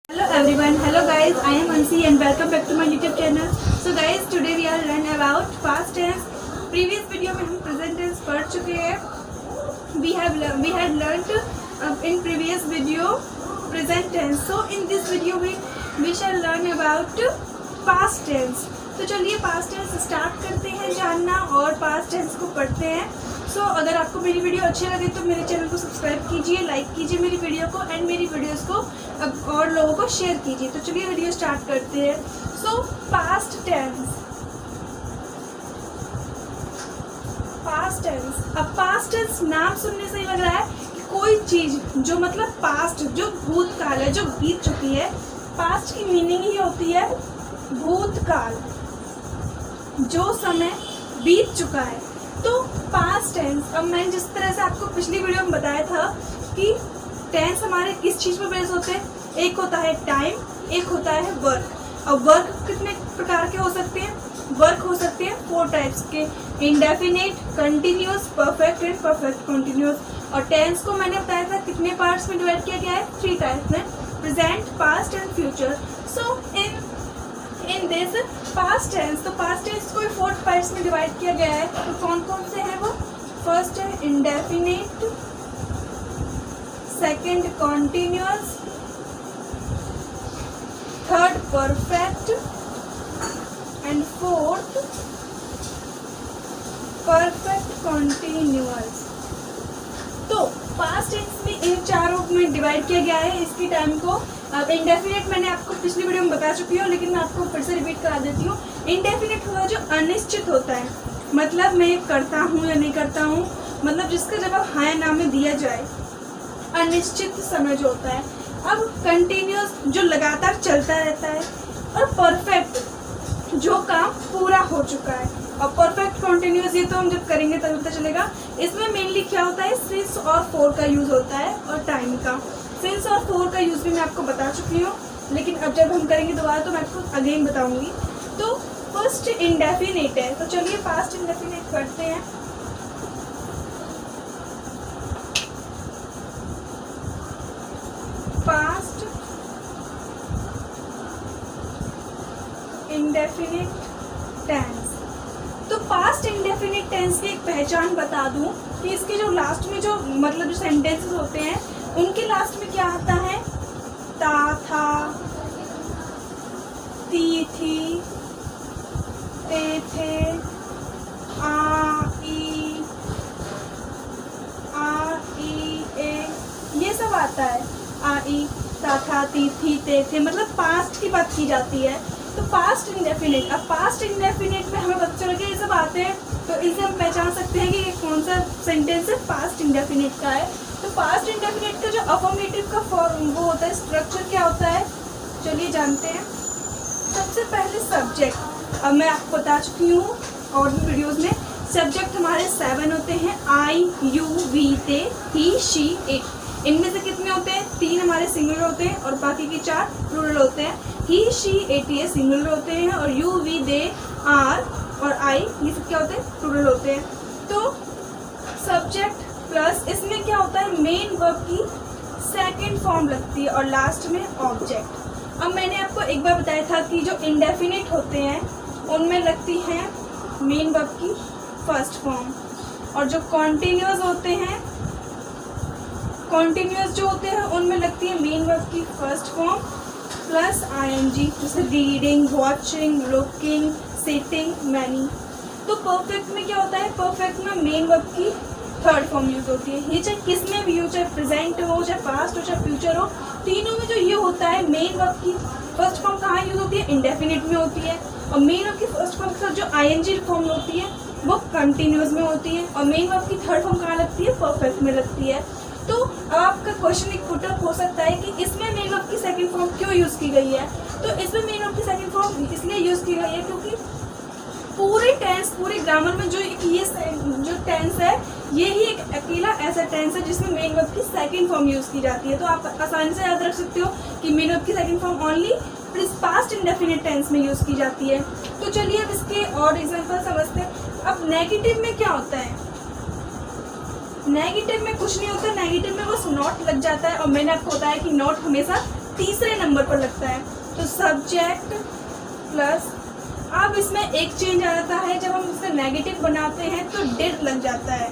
Hello everyone, hello guys, I am Ansi and welcome back to my YouTube channel. So guys, today we are learn about past tense. Previous video में हम present tense पढ़ चुके हैं. We had learned in previous video present tense. So in this video we shall learn about past tense. तो चलिए past tense start करते हैं जानना और past tense को पढ़ते हैं. सो अगर आपको मेरी वीडियो अच्छी लगे तो मेरे चैनल को सब्सक्राइब कीजिए, लाइक कीजिए मेरी वीडियो को एंड मेरी वीडियोस को और लोगों को शेयर कीजिए. तो चलिए वीडियो स्टार्ट करते हैं. So past tense. अब पास्ट टेंस नाम सुनने से ही लग रहा है कि कोई चीज़ जो मतलब पास्ट, जो भूतकाल है, जो बीत चुकी है. पास्ट की मीनिंग ही होती है भूतकाल, जो समय बीत चुका है. तो पास्ट टेंस, अब मैंने जिस तरह से आपको पिछली वीडियो में बताया था कि टेंस हमारे किस चीज़ पर बेस होते हैं. एक होता है टाइम, एक होता है वर्क. अब वर्क कितने प्रकार के हो सकते हैं? वर्क हो सकते हैं 4 टाइप्स के: indefinite, continuous, perfect and perfect continuous. और टेंस को मैंने बताया था कितने पार्ट्स में डिवाइड किया गया है? 3 टाइप्स में: present, past and future. So in this past tense, तो पास्ट टेंस को 4 पार्ट्स में डिवाइड किया गया है. तो कौन कौन से हैं वो? फर्स्ट है indefinite, second continuous, third perfect and fourth perfect continuous. तो पास्ट टेंस में इन चारों में डिवाइड किया गया है इसकी टाइम को. अब इंडेफिनिट मैंने आपको पिछली वीडियो में बता चुकी हूँ, लेकिन मैं आपको फिर से रिपीट करा देती हूँ. इंडेफिनिट हुआ जो अनिश्चित होता है, मतलब मैं करता हूँ या नहीं करता हूँ, मतलब जिसका जवाब हाँ या ना में दिया जाए, अनिश्चित समय जो होता है. अब कंटिन्यूस जो लगातार चलता रहता है. और परफेक्ट जो काम पूरा हो चुका है. और परफेक्ट कंटिन्यूस ये तो हम जब करेंगे तभी पता चलेगा. इसमें मेनली क्या होता है? सिंस और फॉर का यूज होता है और टाइम का. सिंस और फॉर का यूज भी मैं आपको बता चुकी हूँ, लेकिन अब जब हम करेंगे दोबारा तो मैं आपको अगेन बताऊंगी. तो फर्स्ट इंडेफिनिट है, तो चलिए पास्ट इंडेफिनिट करते हैं. Past indefinite tense. तो पास्ट इंडेफिनिट टेंस की एक पहचान बता दूं कि इसके जो लास्ट में जो मतलब जो सेंटेंसेस होते हैं उनके लास्ट में क्या आता है? ता, था, ती, थी, ते, थे, आ, ई, ए, ये सब आता है. आ, ई, ता, था, ती, थी, ते, थे, मतलब पास्ट की बात की जाती है. तो पास्ट इंडेफिनिट. अब पास्ट इंडेफिनिट में हमें पता चल गया ये सब आते हैं, तो इसे हम पहचान सकते हैं कि ये कौन सा सेंटेंस है पास्ट इंडेफिनिट का है. तो पास्ट इंडेफिनिट का जो अफर्मेटिव का फॉर्म वो होता है, स्ट्रक्चर क्या होता है, चलिए जानते हैं. सबसे पहले सब्जेक्ट. अब मैं आपको बता चुकी हूँ और भी वीडियोस में, सब्जेक्ट हमारे 7 होते हैं: I, you, we, they, he, she, it. इनमें से कितने होते हैं? 3 हमारे सिंगुलर होते हैं और बाकी के 4 प्लूरल होते हैं. ही, शी, इट ये सिंगुलर होते हैं और यू, वी, दे, आर और आई ये सब क्या होते हैं? प्लूरल होते हैं. तो सब्जेक्ट प्लस इसमें क्या होता है? मेन वर्ब की सेकंड फॉर्म लगती है और लास्ट में ऑब्जेक्ट. अब मैंने आपको एक बार बताया था कि जो इंडेफिनिट होते हैं उनमें लगती है मेन वर्ब की फर्स्ट फॉर्म, और जो कॉन्टिन्यूअस होते हैं, कॉन्टिन्यूअस जो होते हैं उनमें लगती है मेन वर्ब की फर्स्ट फॉर्म प्लस आईएनजी, जैसे reading, watching, looking, sitting, many. तो परफेक्ट में क्या होता है? परफेक्ट में मेन वर्ब की थर्ड फॉर्म यूज होती है. ये चाहे किस में भी हो, चाहे प्रेजेंट हो, चाहे पास्ट हो, चाहे फ्यूचर हो, तीनों में जो ये होता है मेन वर्ब की फर्स्ट फॉर्म कहाँ यूज होती है? इंडेफिनिट में होती है. और मेन वर्ब की फर्स्ट फॉर्म के साथ जो आईएनजी फॉर्म होती है वो कंटिन्यूअस में होती है. और मेन वर्ब की थर्ड फॉर्म कहाँ लगती है? परफेक्ट में लगती है. तो अब आपका क्वेश्चन एक पुटअप हो सकता है कि इसमें मेन वर्ब की सेकंड फॉर्म क्यों यूज़ की गई है? तो इसमें मेन वर्ब की सेकंड फॉर्म इसलिए यूज़ की गई है क्योंकि पूरे टेंस, पूरे ग्रामर में जो ये जो टेंस है ये ही एक अकेला ऐसा टेंस है जिसमें मेन वर्ब की सेकंड फॉर्म यूज़ की जाती है. तो आप आसानी से याद रख सकते हो कि मेन वर्ब की second form only past indefinite tense में यूज़ की जाती है. तो चलिए अब इसके और एग्जाम्पल समझते हैं. अब नेगेटिव में क्या होता है? नेगेटिव में कुछ नहीं होता, नेगेटिव में बस नॉट लग जाता है और मैंने आपको बताया कि नॉट हमेशा तीसरे नंबर पर लगता है। तो सब्जेक्ट प्लस, अब इसमें एक चेंज आ जाता है, जब हम इसका नेगेटिव बनाते हैं तो डिड लग जाता है।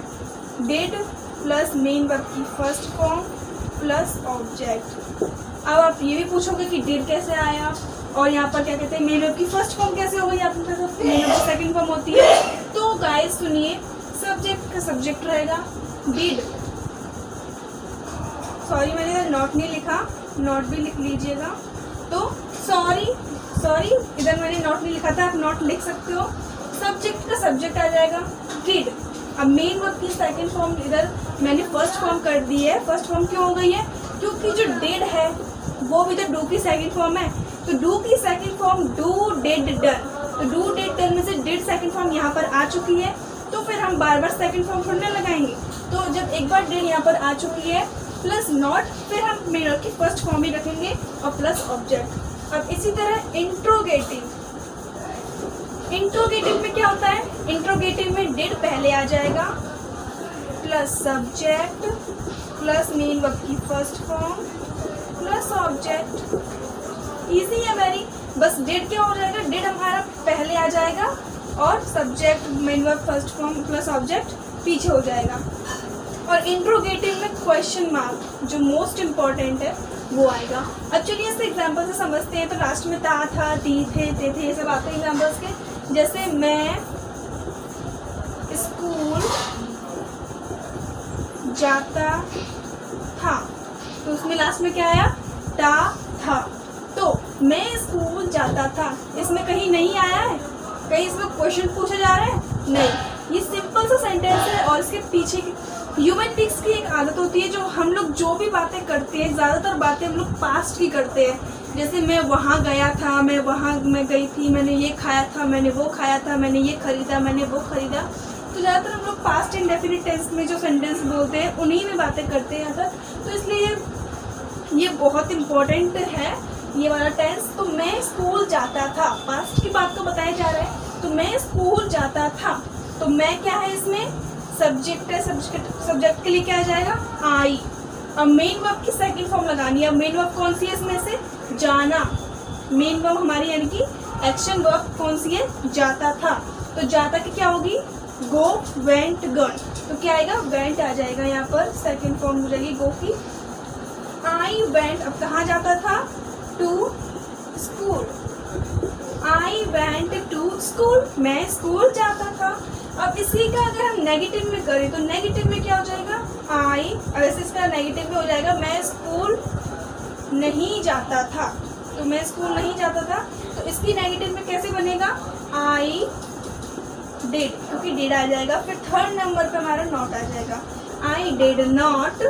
डिड प्लस मेन वर्ब की फर्स्ट फॉर्म प्लस ऑब्जेक्ट। अब आप ये भी पूछोगे कि डिड कैसे आया, और यहाँ पर क्या कहते हैं मेन वर्ब की फर्स्ट फॉर्म कैसे हो गई, आपके पास मेन वर्ब की सेकंड फॉर्म होती है। तो गाइस सुनिए, सब्जेक्ट का सब्जेक्ट रहेगा डिड, सॉरी मैंने इधर नॉट नहीं लिखा, नॉट भी लिख लीजिएगा। तो सॉरी इधर मैंने नॉट नहीं लिखा था, आप नॉट लिख सकते हो। सब्जेक्ट का सब्जेक्ट आ जाएगा डिड। अब मेन वर्ब की सेकंड फॉर्म इधर मैंने फर्स्ट फॉर्म कर दी है। फर्स्ट फॉर्म क्यों हो गई है, क्योंकि जो डिड है वो भी तो डू की सेकंड फॉर्म है। तो डू की second form do did done, तो डू डिड डन में से डिड सेकंड फॉर्म यहाँ पर आ चुकी है, तो फिर हम बार बार सेकंड फॉर्म थोड़ी लगाएंगे। तो जब एक बार डिड यहाँ पर आ चुकी है प्लस नॉट, फिर हम मेन वर्ब की फर्स्ट फॉर्म ही रखेंगे और प्लस ऑब्जेक्ट। अब इसी तरह इंट्रोगेटिव में क्या होता है, इंट्रोगेटिव में डिड पहले आ जाएगा plus subject plus main verb की first form plus object. Easy है वेरी, बस डिड क्या हो जाएगा, डिड हमारा पहले आ जाएगा और subject main verb first form plus object पीछे हो जाएगा। और इंट्रोगेटिव में क्वेश्चन मार्क जो मोस्ट इम्पॉर्टेंट है वो आएगा। अब चलिए इससे एग्जाम्पल से समझते हैं। तो लास्ट में ता था ती थे ते थे ये सब आते हैं एग्जाम्पल्स के। जैसे मैं स्कूल जाता था, तो उसमें लास्ट में क्या आया, ता था। तो मैं स्कूल जाता था, इसमें कहीं नहीं आया है, कहीं इसमें क्वेश्चन पूछा जा रहा है, नहीं। ये सिंपल सा सेंटेंस है और इसके पीछे ह्यूमन बीइंग्स की एक आदत होती है, जो हम लोग जो भी बातें करते हैं, ज़्यादातर बातें हम लोग पास्ट की करते हैं। जैसे मैं वहाँ गया था, मैं गई थी, मैंने ये खाया था, मैंने वो खाया था, मैंने ये खरीदा, मैंने वो खरीदा। तो ज़्यादातर हम लोग पास्ट इंडेफिनिट टेंस में जो सेंटेंस बोलते हैं उन्हीं में बातें करते हैं ज़्यादातर। तो इसलिए ये बहुत इम्पोर्टेंट है ये वाला टेंस। तो मैं स्कूल जाता था, पास्ट की बात को बताया जा रहा है। तो मैं स्कूल जाता था, तो मैं क्या है इसमें सब्जेक्ट है, सब्जेक्ट के लिए क्या आ जाएगा, आई। अब मेन वर्ब की सेकंड फॉर्म लगानी है। मेन वर्ब कौन सी है इसमें से, जाना। मेन वर्ब हमारी यानी कि एक्शन वर्ब कौन सी है, जाता था। तो जाता की क्या होगी, गो वेंट गन, तो क्या आएगा, वेंट आ जाएगा यहाँ पर, सेकंड फॉर्म हो जाएगी गो की। आई वेंट, अब कहाँ जाता था, to school. I went to school, मैं स्कूल जाता था। अब इसी का अगर हम नेगेटिव में करें तो नेगेटिव में क्या हो जाएगा, आई। और ऐसे इसका नेगेटिव में हो जाएगा, मैं स्कूल नहीं जाता था। तो मैं स्कूल नहीं जाता था, तो इसकी नेगेटिव में कैसे बनेगा, आई डिड, क्योंकि डिड आ जाएगा। फिर थर्ड नंबर पे हमारा नॉट आ जाएगा, I did not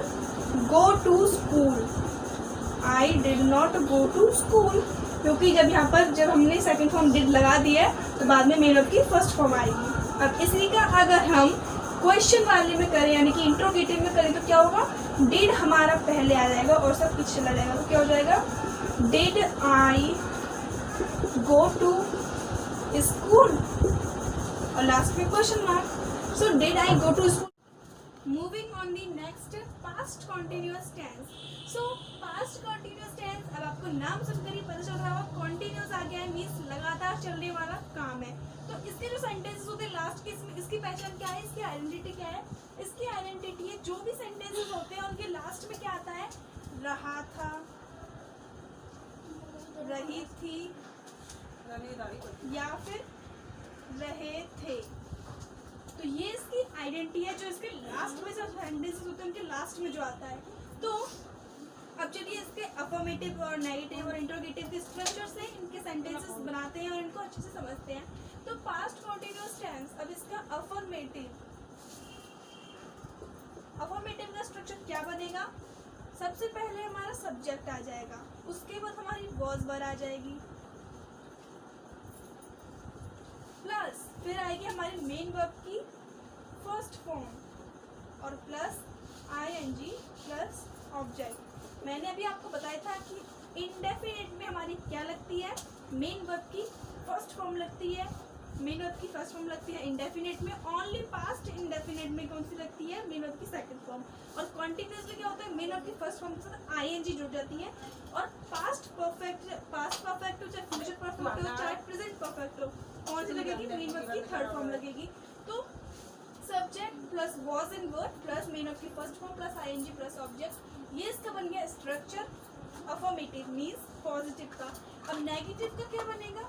go to school. I did not go to school, क्योंकि जब हमने सेकंड फॉर्म डिड लगा दिया है तो बाद में मेन वर्ब की फर्स्ट फॉर्म आएगी। अब इसी का अगर हम क्वेश्चन वाले में करें यानी कि इंट्रोगेटिव में करें तो क्या होगा, डिड हमारा पहले आ जाएगा और सब पीछे चला जाएगा। तो क्या हो जाएगा, did I go to school, और लास्ट में question mark. So did I go to school. Moving on the next, past continuous tense. So past continuous tense, अब आपको नाम सुनकर ही पता चल रहा होगा कॉन्टिन्यूअस आ गया है, मीन्स लगातार चलने वाला काम है। तो इसके जो सेंटेंसेस होते हैं लास्ट के, इसकी पहचान क्या है, इसकी आइडेंटिटी क्या है, इसकी आइडेंटिटी है जो भी सेंटेंसेस होते हैं उनके लास्ट में क्या आता है, रहा था, रही थी, या फिर रहे थे। तो ये इसकी आइडेंटिटी है, जो इसके लास्ट में जो सेंटेंसेस होते हैं उनके लास्ट में जो आता है। तो अब चलिए इसके अफर्मेटिव और नेगेटिव और इंट्रोगेटिव के स्ट्रक्चर से इनके सेंटेंसेस बनाते हैं और इनको अच्छे से समझते हैं। तो पास्ट कॉन्टिन्यूअस टेंस, अब इसका अफर्मेटिव का स्ट्रक्चर क्या बनेगा, सबसे पहले हमारा सब्जेक्ट आ जाएगा, उसके बाद हमारी वॉज वर आ जाएगी, प्लस फिर आएगी हमारी मेन वर्ब की फर्स्ट फॉर्म और प्लस आईएनजी प्लस ऑब्जेक्ट। मैंने अभी आपको बताया था कि इंडेफिनिट में हमारी क्या लगती है, मेन वर्ब की फर्स्ट फॉर्म लगती है मेन वर्ब की फर्स्ट फॉर्म लगती है इंडेफिनिट में, ओनली पास्ट इंडेफिनिट में कौन सी लगती है, मेन वर्ब की सेकंड फॉर्म। और कॉन्टिन्यूसली क्या होता है, मेन वर्ब की फर्स्ट फॉर्म के साथ आईएनजी जुड़ जाती है। और पास्ट परफेक्ट हो चाहे फ्यूचर परफेक्ट हो चाहे प्रेजेंट परफेक्ट हो, कौन सी लगेगी, मेन वर्ब की थर्ड फॉर्म लगेगी। तो subject plus was and were plus main verb की first form plus ING plus object, ये इसका बन गया स्ट्रक्चर। अफर्मेटिव मीन्स पॉजिटिव का। अब नेगेटिव का क्या बनेगा,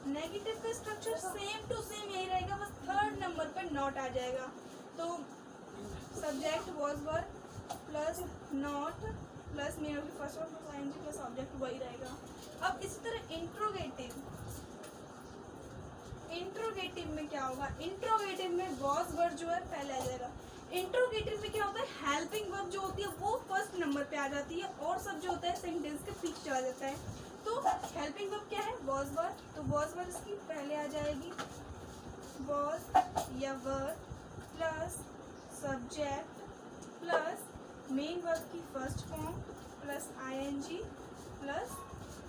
नेगेटिव का स्ट्रक्चर सेम टू सेम यही रहेगा, बस थर्ड नंबर पर नॉट आ जाएगा। तो subject was were plus not plus main verb की first form plus ING plus object वही रहेगा। अब इसी तरह इंट्रोगेटिव में क्या होगा, इंट्रोगेटिव में वॉज वर्ब जो है पहले आ जाएगा। इंट्रोगेटिव में क्या होता है, हेल्पिंग वर्ब जो होती है वो फर्स्ट नंबर पे आ जाती है और सब जो होता है सेंटेंस के पीछे चला जाता है। तो हेल्पिंग वर्ब क्या है, वॉज वर्ब, तो वॉज वर्ब इसकी पहले आ जाएगी, वॉज या were plus subject plus main verb की first form plus ING plus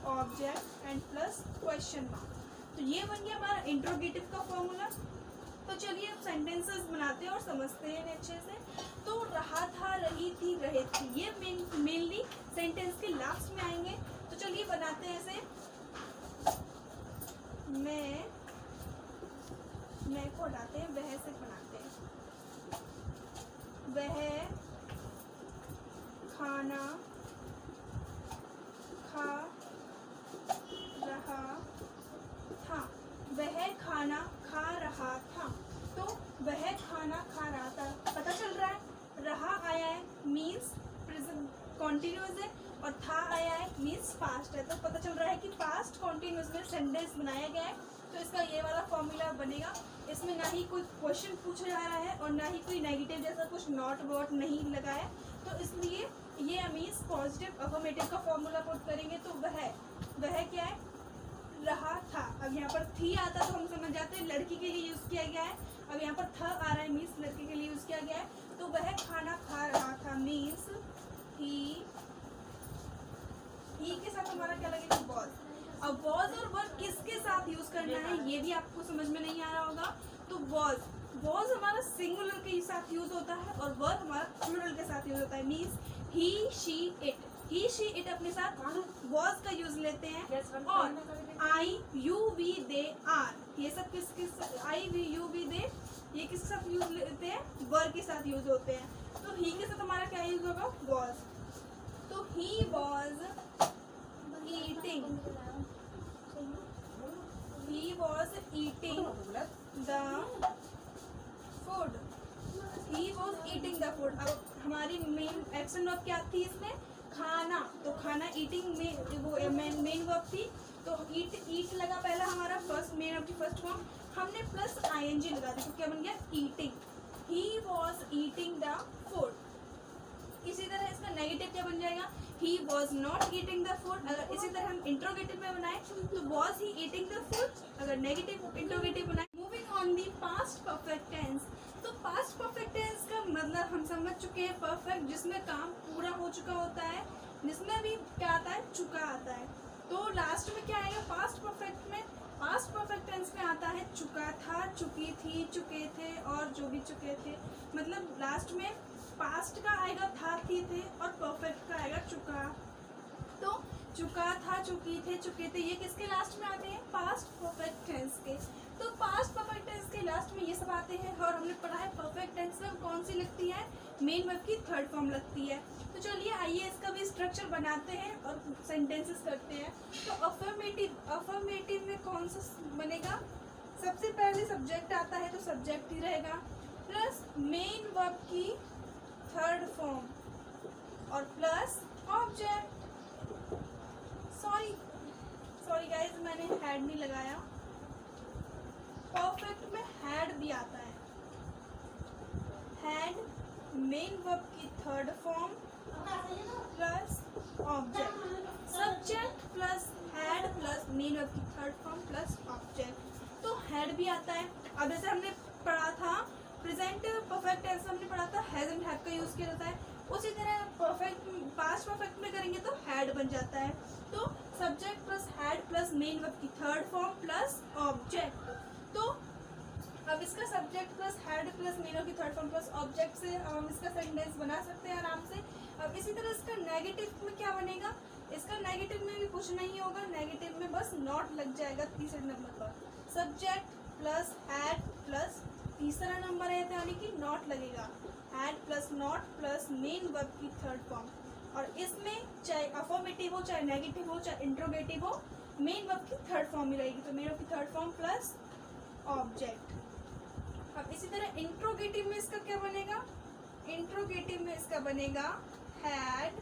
object and plus question mark. तो ये बन गया हमारा इंट्रोगेटिव का फॉर्मूला। तो चलिए अब सेंटेंसेस बनाते हैं और समझते हैं अच्छे से। तो रहा था, रही थी, रहे थी, ये मेनली सेंटेंस के लास्ट में आएंगे। तो चलिए बनाते हैं इसे। मैं को हटाते हैं, वह से बनाते हैं। वह खाना खा रहा था, वह खाना खा रहा था। तो वह खाना खा रहा था, पता चल रहा है, रहा आया है मीन्स प्रेजेंट कॉन्टिन्यूस है और था आया है मीन्स पास्ट है। तो पता चल रहा है कि पास्ट कॉन्टिन्यूस में सेंटेंस बनाया गया है। तो इसका ये वाला फॉर्मूला बनेगा। इसमें ना ही कोई क्वेश्चन पूछा जा रहा है और ना ही कोई नेगेटिव जैसा कुछ नॉट वॉट नहीं लगा है। तो इसलिए ये मीन्स पॉजिटिव अफर्मेटिव का फॉर्मूला पुट करेंगे। तो वह क्या है, रहा था। अब यहाँ पर थी आता तो हम समझ जाते हैं लड़की के लिए यूज किया गया है। अब यहाँ पर था आ रहा है मीन्स लड़के के लिए यूज किया गया है। तो वह खाना खा रहा था मीन्स ही के साथ हमारा क्या लगेगा, वॉज। अब वॉज और वर्ब किसके साथ यूज करना है ये भी आपको समझ में नहीं आ रहा होगा। तो वॉज हमारा सिंगुलर के साथ यूज होता है और वर्ब हमारा प्लूरल के साथ यूज होता है means he she it. He she it अपने साथ वॉज का यूज लेते हैं। और आई यू वी दे आर, ये सब किस आई वी यू वी दे ये किसके साथ यूज लेते हैं, वर्ब के साथ यूज होते हैं। तो ही के साथ हमारा क्या यूज होगा, वॉज। तो he was eating, he was eating the food, he was eating the food। अब हमारी मेन एक्शन वर्ब क्या थी इसमें, खाना। तो खाना ईटिंग में वो मेन वर्ब थी। तो ईट लगा पहला हमारा फर्स्ट मेन वर्ब की फर्स्ट फॉर्म, हमने प्लस आईएनजी लगा दी तो क्या बन गया, eating. he was eating the food। इसी तरह इसका नेगेटिव क्या बन जाएगा, he was not eating the food। अगर इसी तरह हम इंट्रोगेटिव में बनाए तो was he eating the food, अगर नेगेटिव इंट्रोगेटिव बनाए। Moving on the past perfect tense. तो पास्ट परफेक्ट टेंस का मतलब हम समझ चुके हैं, परफेक्ट जिसमें काम पूरा हो चुका होता है, जिसमें भी क्या आता है, चुका आता है। तो लास्ट में क्या आएगा, पास्ट परफेक्ट में, पास्ट परफेक्ट टेंस में आता है चुका था, चुकी थी, चुके थे और जो भी चुके थे। मतलब लास्ट में पास्ट का आएगा था, थी, थे और परफेक्ट का आएगा चुका। तो चुका था, चुकी थे, चुके थे, ये किसके लास्ट में आते हैं, पास्ट परफेक्ट टेंस के। तो पास्ट परफेक्ट टेंस के लास्ट में ये सब आते हैं। और हमने पढ़ा है परफेक्ट टेंस में कौन सी लगती है, मेन वर्ब की थर्ड फॉर्म लगती है। तो चलिए आइए इसका भी स्ट्रक्चर बनाते हैं और सेंटेंसेस करते हैं। तो अफर्मेटिव में कौन सा बनेगा, सबसे पहले सब्जेक्ट आता है तो सब्जेक्ट ही रहेगा प्लस मेन वर्ब की थर्ड फॉर्म और प्लस ऑब्जेक्ट। सॉरी गाइस, मैंने हैड नहीं लगाया। परफेक्ट में हैड भी आता है, हैड मेन वर्ब की third form plus object. Subject plus had plus main verb की थर्ड फॉर्म प्लस ऑब्जेक्ट। तो हैड भी आता है। अब जैसे हमने पढ़ा था प्रेजेंट परफेक्ट टेंस हमने पढ़ा था हैज एंड हैव का यूज किया जाता है, उसी तरह परफेक्ट पास्ट परफेक्ट में करेंगे तो हैड बन जाता है। तो subject plus had plus main verb की थर्ड फॉर्म प्लस ऑब्जेक्ट। तो अब इसका subject plus had plus main verb की थर्ड फॉर्म प्लस ऑब्जेक्ट से हम इसका सेंटेंस बना सकते हैं आराम से। अब इसी तरह इसका नेगेटिव में क्या बनेगा, इसका नेगेटिव में भी कुछ नहीं होगा, नेगेटिव में बस नॉट लग जाएगा तीसरे नंबर पर। सब्जेक्ट प्लस हैड प्लस तीसरा नंबर है यानी कि नॉट लगेगा, had plus not plus main verb की थर्ड फॉर्म। और इसमें चाहे अफर्मेटिव हो चाहे नेगेटिव हो चाहे इंट्रोगेटिव हो, मेन वर्ब की थर्ड फॉर्म ही रहेगी। तो मेन वर्ब की थर्ड फॉर्म प्लस ऑब्जेक्ट। अब इसी तरह इंट्रोगेटिव में इसका क्या बनेगा, इंट्रोगेटिव में इसका बनेगा हैड,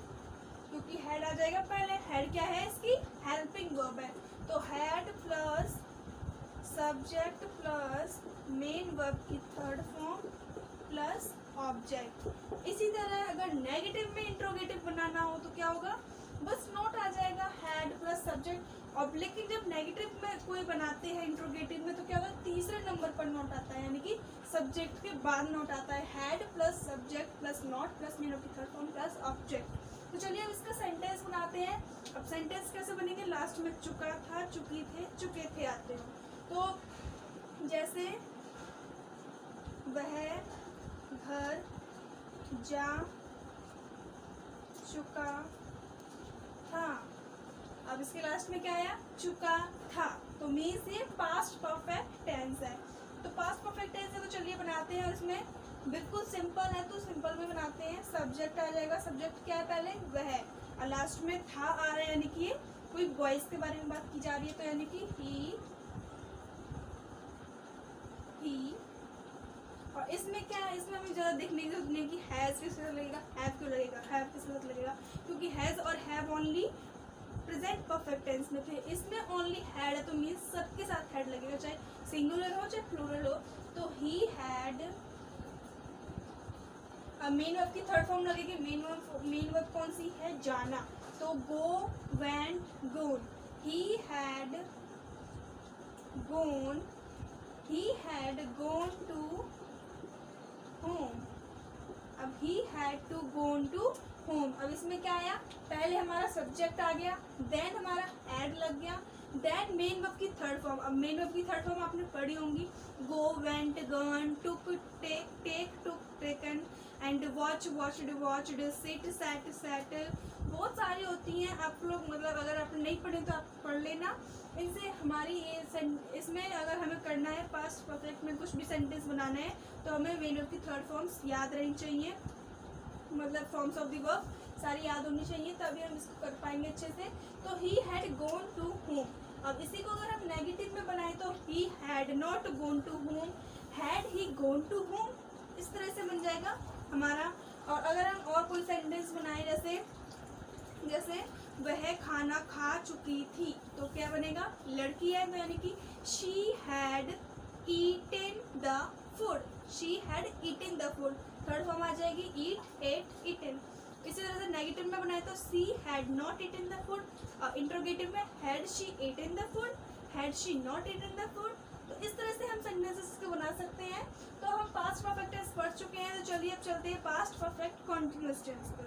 क्योंकि हैड आ जाएगा पहले। हैड क्या है, इसकी हेल्पिंग वर्ब है। तो had plus subject plus main verb की थर्ड फॉर्म प्लस ऑब्जेक्ट। इसी तरह अगर नेगेटिव में इंट्रोगेटिव बनाना हो तो क्या होगा, बस नोट आ जाएगा हैड प्लस सब्जेक्ट। और लेकिन जब नेगेटिव में कोई बनाते हैं इंट्रोगेटिव में तो क्या होगा, तीसरे नंबर पर नोट आता है, यानी कि सब्जेक्ट के बाद नोट आता है। Had plus subject plus note plus main verb की थर्ड फॉर्म प्लस ऑब्जेक्ट। तो चलिए अब इसका सेंटेंस बनाते हैं। अब सेंटेंस कैसे बनेंगे, लास्ट में चुका था, चुकी थे, चुके थे आते हो। तो जैसे वह घर जा चुका था, अब इसके लास्ट में क्या आया, चुका था। तो मीन्स ये पास्ट परफेक्ट टेंस है। तो पास्ट परफेक्ट टेंस है, तो चलिए बनाते हैं। इसमें बिल्कुल सिंपल है तो सिंपल में बनाते हैं। सब्जेक्ट आ जाएगा, सब्जेक्ट क्या है पहले, वह, और लास्ट में था आ रहा है, यानी कि कोई बॉयज के बारे में बात की जा रही है, तो यानी कि ही। और इसमें क्या है, इसमें हमें ज़्यादा देखने की जरूरत नहीं कि हैज़ किस तरह लगेगा, हैव क्यों लगेगा, हैव किस तरह लगेगा, क्योंकि हैज़ और have only present perfect tense में थे। इसमें ओनली हैड है, तो मीन्स सबके साथ हैड लगेगा, चाहे सिंगुलर हो चाहे प्लूरल हो। तो ही हैड, अब मेन वर्ब की थर्ड फॉर्म लगेगी। मेन वर्ब कौन सी है, जाना। तो go, went, gone. He had gone, he had gone to home। अब he had to gone to home। अब इसमें क्या आया, पहले हमारा सब्जेक्ट आ गया, देन हमारा हैड लग गया, देन मेन वर्ब की थर्ड फॉर्म। अब मेन वर्ब की थर्ड फॉर्म आपने पढ़ी होंगी, go, went, gone, took, take, take, took, taken, and watch, watched, watched, sit, sat, sat, बहुत सारी होती हैं। आप लोग मतलब अगर आपने नहीं पढ़ी तो आप पढ़ लेना। इनसे हमारी ये इसमें अगर हमें करना है पास्ट परफेक्ट में कुछ भी सेंटेंस बनाना है तो हमें मेन वर्ब की थर्ड फॉर्म्स याद रहनी चाहिए, मतलब फॉर्म्स ऑफ द वर्ब सारी याद होनी चाहिए, तभी हम इसको कर पाएंगे अच्छे से। तो he had gone to home. अब इसी को अगर हम नेगेटिव में बनाए तो he had not gone to home, had he gone to home, इस तरह से बन जाएगा हमारा। और अगर हम और कोई सेंटेंस बनाए जैसे वह खाना खा चुकी थी, तो क्या बनेगा, लड़की है तो यानी कि she had eaten the food, she had eaten the food, third form आ जाएगी ईट, एट, ईटेन। इसी तरह से नेगेटिव में बनाए तो she had not eaten the food, और इंट्रोगेटिव में had she eaten the food, had she not eaten the food. तो इस तरह से हम सेंटेंसेस को बना सकते हैं। तो हम पास्ट परफेक्ट टेंस पढ़ चुके हैं, तो चलिए अब चलते हैं पास्ट परफेक्ट कॉन्टिन्यूअस टेंस पर।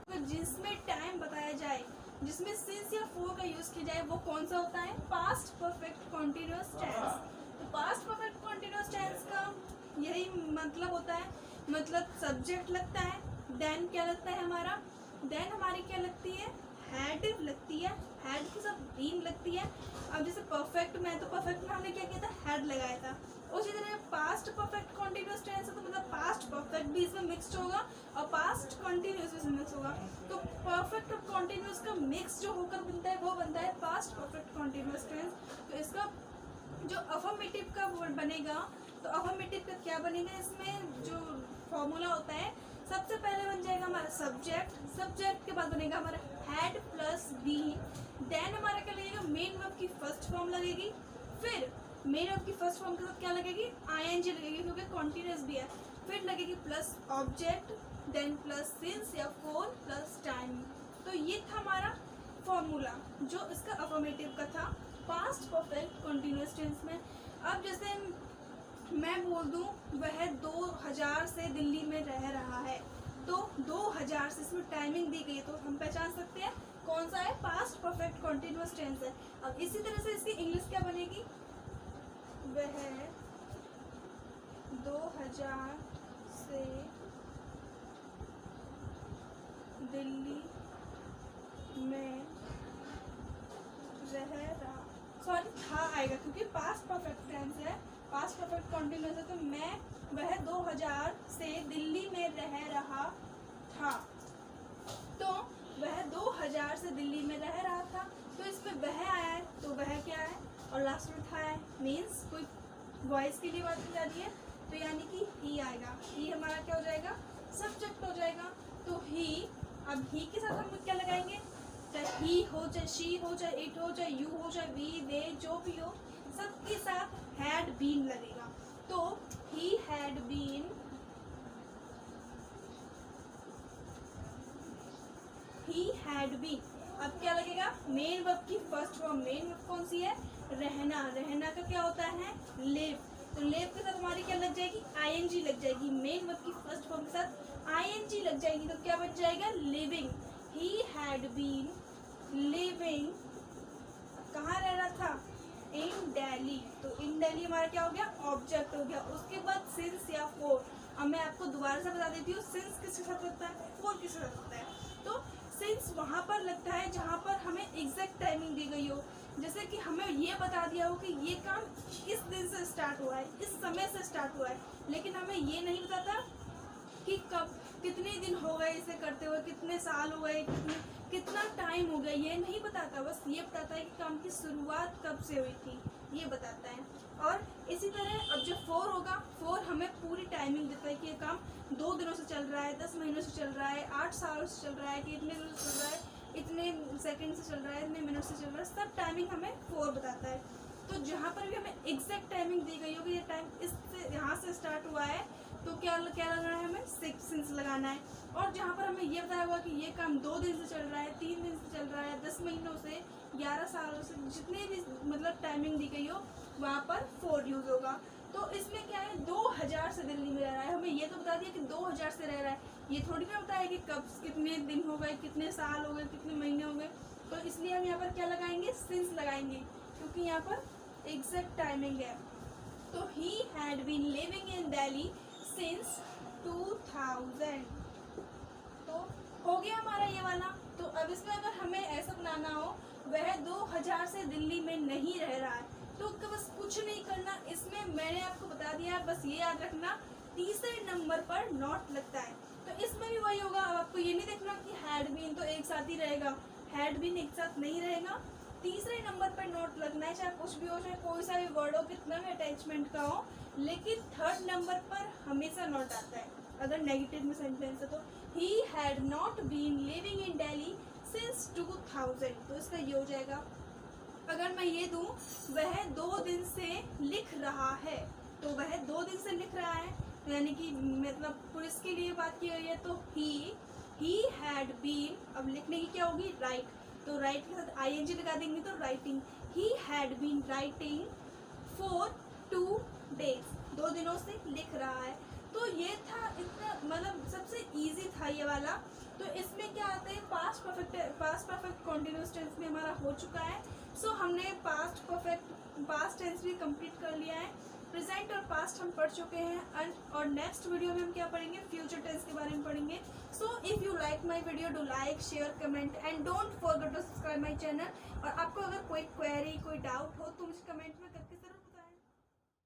तो जिसमें टाइम बताया जाए, जिसमें सिंस या फॉर का यूज किया जाए, वो कौन सा होता है, पास्ट परफेक्ट कॉन्टिन्यूअस टेंस। तो पास्ट परफेक्ट कॉन्टिन्यूअस टेंस का यही मतलब होता है, मतलब सब्जेक्ट लगता है, देन क्या लगता है हमारा, देन हमारी क्या लगती है, हैड लगती है, हैड के साथ बीन लगती है। अब जैसे परफेक्ट में, तो परफेक्ट में हमने क्या किया था, हैड लगाया था। उसी तरह पास्ट परफेक्ट कॉन्टिन्यूअस टेंस है, तो मतलब पास्ट परफेक्ट भी इसमें मिक्सड होगा और पास्ट कॉन्टिन्यूअस भी मिक्स होगा। तो परफेक्ट और कॉन्टिन्यूअस का मिक्स जो होकर बनता है वो बनता है पास्ट परफेक्ट कॉन्टिन्यूअस टेंस। तो इसका जो अफर्मेटिव का वर्ड बनेगा, तो अफर्मेटिव का क्या बनेगा, इसमें जो फॉर्मूला होता है, सबसे पहले बन जाएगा हमारा सब्जेक्ट, सब्जेक्ट के बाद बनेगा हमारा हैड प्लस बीन, देन हमारा क्या लगेगा, मेन वर्ब की फर्स्ट फॉर्म लगेगी, फिर मेन वर्ब की फर्स्ट फॉर्म के साथ क्या लगेगी, आईएनजी लगेगी क्योंकि कॉन्टिन्यूअस भी है, फिर लगेगी plus object, then plus since या फॉर प्लस टाइम। तो ये था हमारा फॉर्मूला जो इसका अफर्मेटिव का था पास्ट परफेक्ट कॉन्टिन्यूअस टेंस में। अब जैसे मैं बोल दूं वह 2000 से दिल्ली में रह रहा है, तो 2000 से इसमें टाइमिंग दी गई है, तो हम पहचान सकते हैं कौन सा है, पास्ट परफेक्ट कॉन्टिन्यूअस टेंस है। अब इसी तरह से इसकी इंग्लिश क्या बनेगी, वह 2000 से दिल्ली में रह रहा, सॉरी था आएगा क्योंकि पास्ट परफेक्ट टेंस है, पास्ट परफेक्ट कॉन्टिन्यूअस है, तो वह 2000 से दिल्ली में रह रहा था। तो वह 2000 से दिल्ली में रह रहा था, तो इसमें वह आया है, तो वह क्या है, और लास्ट में था है, मीन्स कोई वॉइस के लिए बात की जा रही है, तो यानी कि ही आएगा। ही हमारा क्या हो जाएगा, सब्जेक्ट हो जाएगा। तो ही, अब ही के साथ हम क्या लगाएंगे, चाहे ही हो, चाहे शी हो, चाहे इट हो, चाहे यू हो, चाहे वी दे जो भी हो, सबके साथ हैड बीन लगेगा। तो he had been, he had been, अब क्या लगेगा, मेन वर्ब की फर्स्ट फॉर्म, मेन वर्ब कौन सी है, रहना, रहना का क्या होता है, लिव, तो लिव के साथ हमारी क्या लग जाएगी, आईएनजी लग जाएगी, मेन वर्ब की फर्स्ट फॉर्म के साथ आईएनजी लग जाएगी, तो क्या बन जाएगा, living. He had been living, कहाँ रह रहा था, इन दिल्ली, तो इन दिल्ली हमारा क्या हो गया, ऑब्जेक्ट हो गया। उसके बाद सिंस या फोर, अब मैं आपको दोबारा से बता देती हूँ, सिंस किसके साथ लगता है, फोर किसके साथ लगता है। तो सिंस वहाँ पर लगता है जहाँ पर हमें एग्जैक्ट टाइमिंग दी गई हो, जैसे कि हमें ये बता दिया हो कि ये काम इस दिन से स्टार्ट हुआ है, इस समय से स्टार्ट हुआ है, लेकिन हमें ये नहीं बताता कि कब, कितने दिन हो गए इसे करते हुए, कितने साल हो गए, कितना टाइम हो गया, ये नहीं बताता, बस ये बताता है कि काम की शुरुआत कब से हुई थी, ये बताता है। और इसी तरह अब जब फोर होगा, फोर हमें पूरी टाइमिंग देता है कि ये काम 2 दिनों से चल रहा है, 10 महीनों से चल रहा है, 8 सालों से चल रहा है, कि इतने दिनों से चल रहा है, इतने सेकंड से चल रहा है, इतने मिनट से चल रहा है, सब टाइमिंग हमें फोर बताता है। तो जहाँ पर भी हमें एग्जैक्ट टाइमिंग दी गई होगी, ये टाइम इससे यहाँ से स्टार्ट हुआ है, तो क्या लगाना है, हमें सिंस लगाना है। और जहाँ पर हमें ये बताया हुआ कि ये काम 2 दिन से चल रहा है, 3 दिन से चल रहा है, 10 महीनों से, 11 सालों से, जितने भी मतलब टाइमिंग दी गई हो, वहाँ पर फोर यूज होगा। तो इसमें क्या है, 2000 से दिल्ली में रह रहा है, हमें ये तो बता दिया कि 2000 से रह रहा है, ये थोड़ी ना बताया कि कब, कितने दिन हो गए, कितने साल हो गए, कितने महीने हो गए। तो इसलिए हम यहाँ पर क्या लगाएंगे, सिंस लगाएंगे, क्योंकि यहाँ पर एग्जैक्ट टाइमिंग है। तो he had been living in Delhi since 2000, तो हो गया हमारा ये वाला। तो अब इसमें अगर हमें ऐसा बनाना हो, वह 2000 से दिल्ली में नहीं रह रहा है, तो बस कुछ नहीं करना, इसमें मैंने आपको बता दिया है, बस ये याद रखना, तीसरे नंबर पर नॉट लगता है। तो इसमें भी वही होगा, अब आपको ये नहीं देखना कि हैड बीन तो एक साथ ही रहेगा, हैड बीन एक साथ नहीं रहेगा, तीसरे नंबर पर नोट लगना है, चाहे कुछ भी हो, चाहे कोई सा भी वर्ड हो, कितना भी अटैचमेंट का हो, लेकिन थर्ड नंबर पर हमेशा नोट आता है अगर नेगेटिव में सेंटेंस है। तो he had not been living in Delhi since 2000, तो इसका ये हो जाएगा। अगर मैं ये दूं, वह 2 दिन से लिख रहा है, तो वह 2 दिन से लिख रहा है, यानी कि मतलब पुलिस के लिए बात की गई है, तो ही हैड बीन, अब लिखने की क्या होगी, राइट, तो राइट के साथ आईएनजी लगा देंगे, तो writing, he had been writing for 2 days, 2 दिनों से लिख रहा है। तो ये था, इतना मतलब सबसे इजी था ये वाला। तो इसमें क्या आता है, पास्ट परफेक्ट कॉन्टिन्यूअस टेंस में हमारा हो चुका है। सो हमने पास्ट टेंस भी कंप्लीट कर लिया है, प्रेजेंट और पास्ट हम पढ़ चुके हैं, और नेक्स्ट वीडियो में हम क्या पढ़ेंगे, फ्यूचर टेंस के बारे में पढ़ेंगे। So if you like my video, do like, share, comment and don't forget to subscribe my channel. और आपको अगर कोई क्वेरी, कोई डाउट हो तो मुझे कमेंट में करके